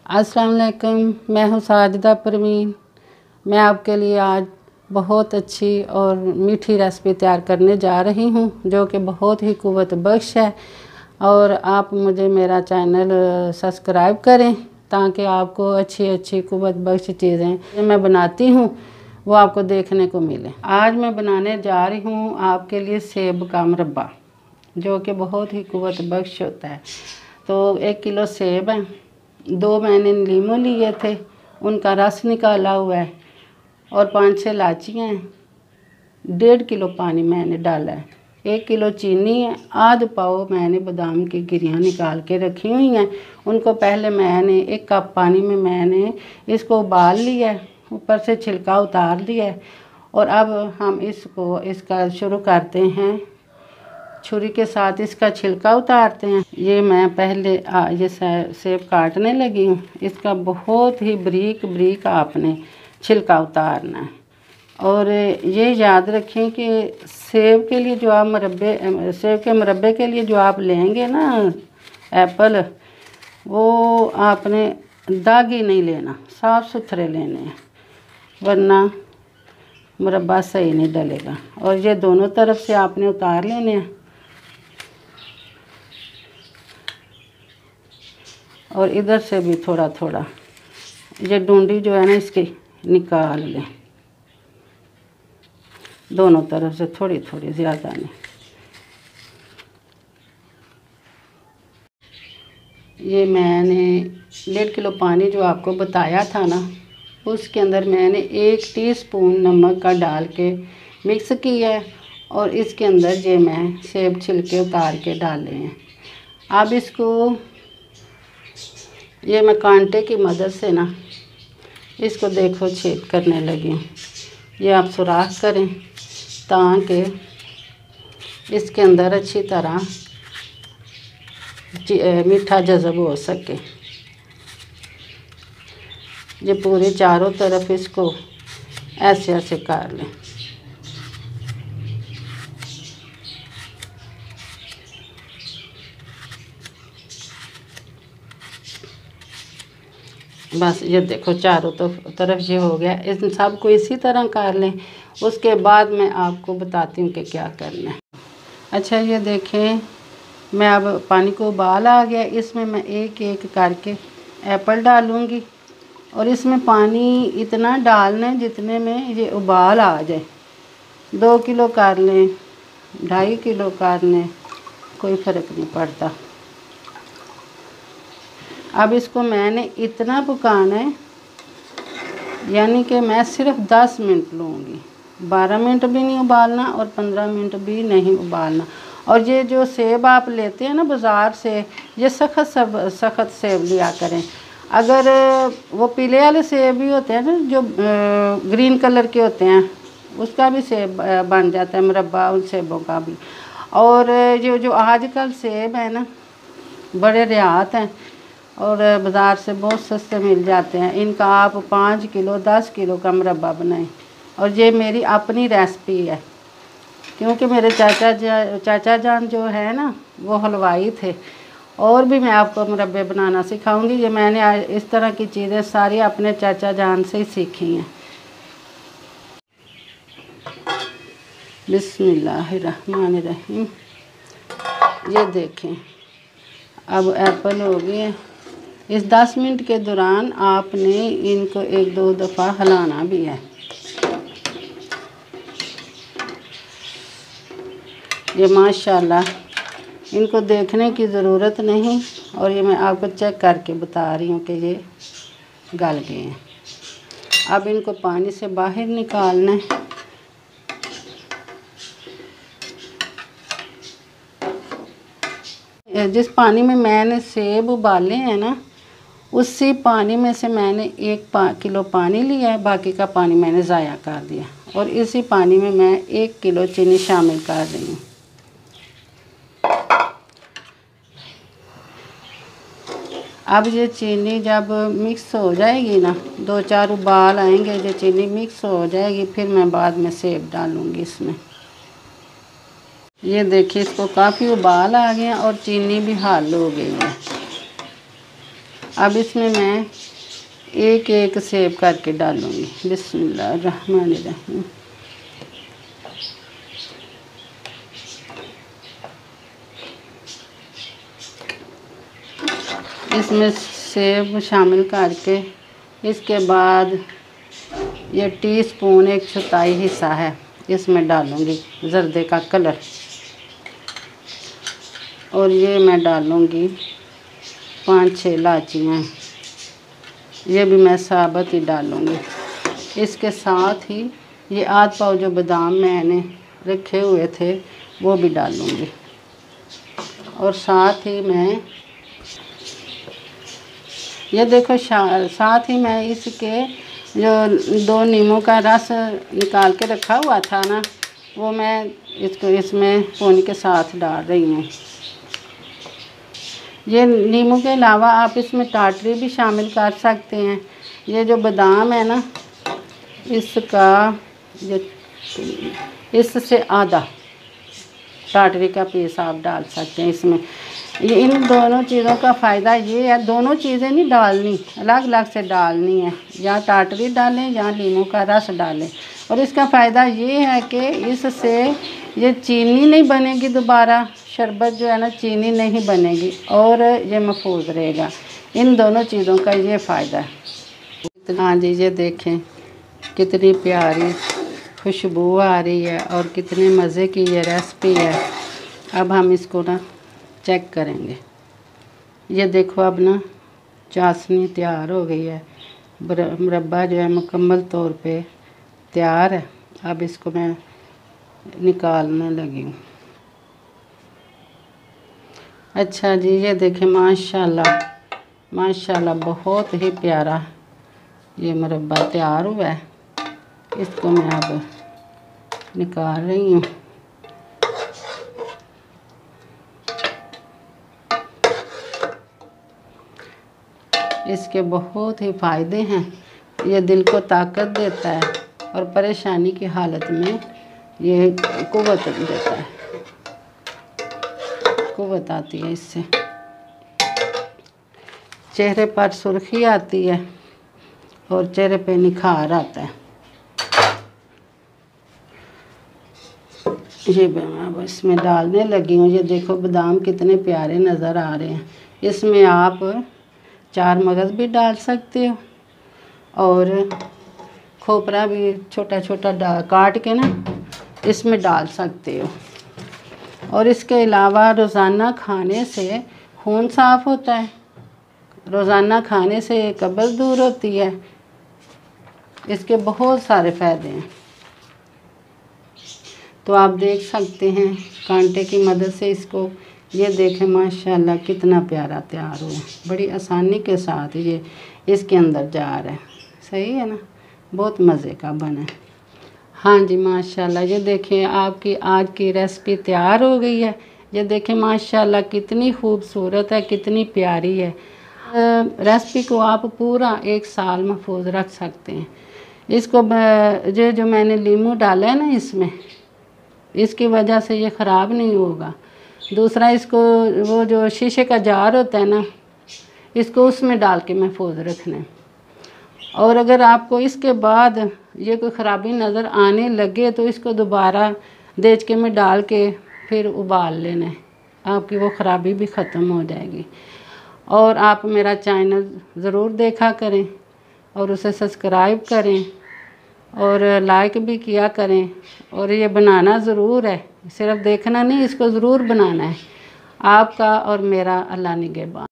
अस्सलाम वालेकुम, मैं हूँ साजिदा परवीन। मैं आपके लिए आज बहुत अच्छी और मीठी रेसिपी तैयार करने जा रही हूँ जो कि बहुत ही क़ुव्वत बख्श है। और आप मुझे मेरा चैनल सब्सक्राइब करें ताकि आपको अच्छी अच्छी क़ुव्वत बख्श चीज़ें जो मैं बनाती हूँ वो आपको देखने को मिले। आज मैं बनाने जा रही हूँ आपके लिए सेब का मुरब्बा जो कि बहुत ही क़ुव्वत बख्श होता है। तो 1 किलो सेब है, 2 मैंने नींबू लिए थे, उनका रस निकाला हुआ है, और 5-6 इलायचियाँ हैं। 1.5 किलो पानी मैंने डाला है। 1 किलो चीनी है। आध पाव मैंने बादाम की गिरियाँ निकाल के रखी हुई हैं। उनको पहले मैंने 1 कप पानी में मैंने इसको उबाल लिया है, ऊपर से छिलका उतार दिया है। और अब हम इसका शुरू करते हैं। छुरी के साथ इसका छिलका उतारते हैं। ये मैं पहले ये सेब काटने लगी हूँ। इसका बहुत ही बारीक बारीक आपने छिलका उतारना है। और ये याद रखें कि सेब के लिए जो आप सेब के मुरब्बे के लिए जो आप लेंगे ना एप्पल, वो आपने दागी नहीं लेना, साफ़ सुथरे लेने हैं, वरना मुरब्बा सही नहीं डलेगा। और ये दोनों तरफ से आपने उतार लेने हैं। और इधर से भी थोड़ा थोड़ा ये डूंडी जो है ना इसकी निकाल लें, दोनों तरफ से थोड़ी थोड़ी, ज़्यादा नहीं। ये मैंने 1.5 किलो पानी जो आपको बताया था ना, उसके अंदर मैंने 1 टीस्पून नमक का डाल के मिक्स किया है। और इसके अंदर ये मैं सेब छिलके उतार के डाले हैं। अब इसको ये मैं कांटे की मदद से ना इसको देखो छेद करने लगी हूँ। ये आप सुराख करें ताकि इसके अंदर अच्छी तरह मीठा जज़ब हो सके। ये पूरे चारों तरफ इसको ऐसे ऐसे कर लें। बस ये देखो चारों तरफ ये हो गया। इन सब को इसी तरह कर लें। उसके बाद मैं आपको बताती हूँ कि क्या करना है। अच्छा, ये देखें, मैं अब पानी को उबाल आ गया। इसमें मैं एक एक करके एप्पल डालूँगी। और इसमें पानी इतना डालना है जितने में ये उबाल आ जाए। 2 किलो कर लें, 2.5 किलो कर लें, कोई फ़र्क नहीं पड़ता। अब इसको मैंने इतना पकाना है, यानी कि मैं सिर्फ 10 मिनट लूँगी। 12 मिनट भी नहीं उबालना और 15 मिनट भी नहीं उबालना। और ये जो सेब आप लेते हैं ना बाज़ार से, ये सख्त सेब लिया करें। अगर वो पीले वाले सेब भी होते हैं ना जो ग्रीन कलर के होते हैं, उसका भी सेब बन जाता है मुरब्बा, उन सेबों का भी। और जो आजकल सेब है ना बड़े रियात हैं और बाज़ार से बहुत सस्ते मिल जाते हैं। इनका आप 5 किलो 10 किलो का मुरब्बा बनाएं। और ये मेरी अपनी रेसिपी है, क्योंकि मेरे चाचा जान जो है ना वो हलवाई थे। और भी मैं आपको मुरब्बे बनाना सिखाऊंगी। ये मैंने इस तरह की चीज़ें सारी अपने चाचा जान से ही सीखी हैं। बिस्मिल्लाहिर्रहमानिर्रहीम। ये देखें, अब एप्पल हो गए। इस 10 मिनट के दौरान आपने इनको 1-2 दफ़ा हिलाना भी है। ये माशाल्लाह इनको देखने की ज़रूरत नहीं, और ये मैं आपको चेक करके बता रही हूँ कि ये गल गए हैं। अब इनको पानी से बाहर निकालना है। जिस पानी में मैंने सेब उबाले हैं ना, उसी पानी में से मैंने 1 किलो पानी लिया है, बाकी का पानी मैंने ज़ाया कर दिया। और इसी पानी में मैं 1 किलो चीनी शामिल कर रही हूँ। अब ये चीनी जब मिक्स हो जाएगी ना, 2-4 उबाल आएंगे, जो चीनी मिक्स हो जाएगी, फिर मैं बाद में सेब डालूँगी इसमें। ये देखिए, इसको काफ़ी उबाल आ गया और चीनी भी हल हो गई है। अब इसमें मैं एक एक सेब करके डालूँगी। बिस्मिल्लाहिर्रहमानिर्रहीम। इसमें सेब शामिल करके इसके बाद ये टीस्पून 1/4 हिस्सा है इसमें डालूँगी जर्दे का कलर, और ये मैं डालूँगी 5-6 इलायचियाँ, ये भी मैं साबुत ही डालूँगी। इसके साथ ही ये आध पाव जो बादाम मैंने रखे हुए थे वो भी डालूँगी, और साथ ही मैं ये देखो साथ ही मैं इसके जो 2 नींबू का रस निकाल के रखा हुआ था ना, वो मैं इसको इसमें पानी के साथ डाल रही हूँ। ये नींबू के अलावा आप इसमें टाटरी भी शामिल कर सकते हैं। ये जो बादाम है ना, इसका इससे आधा टाटरी का पीस आप डाल सकते हैं इसमें। ये इन दोनों चीज़ों का फ़ायदा ये है, दोनों चीज़ें नहीं डालनी, अलग अलग से डालनी है, या टाटरी डालें या नींबू का रस डालें। और इसका फ़ायदा ये है कि इससे ये चीनी नहीं बनेगी, दोबारा शरबत जो है ना चीनी नहीं बनेगी और ये महफूज रहेगा। इन दोनों चीज़ों का ये फ़ायदा है। हाँ जी, ये देखें कितनी प्यारी खुशबू आ रही है और कितने मज़े की ये रेसिपी है। अब हम इसको ना चेक करेंगे। ये देखो अब ना चाशनी तैयार हो गई है, मुरब्बा जो है मुकम्मल तौर पे तैयार है। अब इसको मैं निकालने लगी हूँ। अच्छा जी, ये देखें माशाल्लाह माशाल्लाह बहुत ही प्यारा ये मुरब्बा तैयार हुआ है। इसको मैं अब निकाल रही हूँ। इसके बहुत ही फ़ायदे हैं। ये दिल को ताकत देता है और परेशानी की हालत में ये कुव्वत देता है, कुव्वत आती है इससे। चेहरे पर सुर्खी आती है और चेहरे पे निखार आता है। ये मैं अब इसमें डालने लगी हूँ। ये देखो बादाम कितने प्यारे नज़र आ रहे हैं। इसमें आप 4 मगज़ भी डाल सकते हो और खोपरा भी छोटा छोटा काट के ना इसमें डाल सकते हो। और इसके अलावा रोज़ाना खाने से खून साफ़ होता है, रोज़ाना खाने से कब्ज़ दूर होती है। इसके बहुत सारे फ़ायदे हैं। तो आप देख सकते हैं कांटे की मदद से इसको। ये देखें माशाल्लाह कितना प्यारा तैयार हुआ, बड़ी आसानी के साथ ये इसके अंदर जा रहा है। सही है ना, बहुत मज़े का बना है। हाँ जी माशाल्लाह, ये देखें आपकी आज की रेसिपी तैयार हो गई है। ये देखें माशाल्लाह कितनी खूबसूरत है, कितनी प्यारी है। रेसिपी को आप पूरा 1 साल महफूज रख सकते हैं। इसको जो मैंने नींबू डाला है ना इसमें, इसकी वजह से ये ख़राब नहीं होगा। दूसरा, इसको वो जो शीशे का जार होता है ना, इसको उसमें डाल के महफूज रखना है। और अगर आपको इसके बाद ये कोई ख़राबी नज़र आने लगे तो इसको दोबारा देचके में डाल के फिर उबाल लेना है, आपकी वो ख़राबी भी ख़त्म हो जाएगी। और आप मेरा चैनल ज़रूर देखा करें और उसे सब्सक्राइब करें और लाइक भी किया करें। और ये बनाना ज़रूर है, सिर्फ देखना नहीं, इसको ज़रूर बनाना है। आपका और मेरा अल्लाह निगहबान।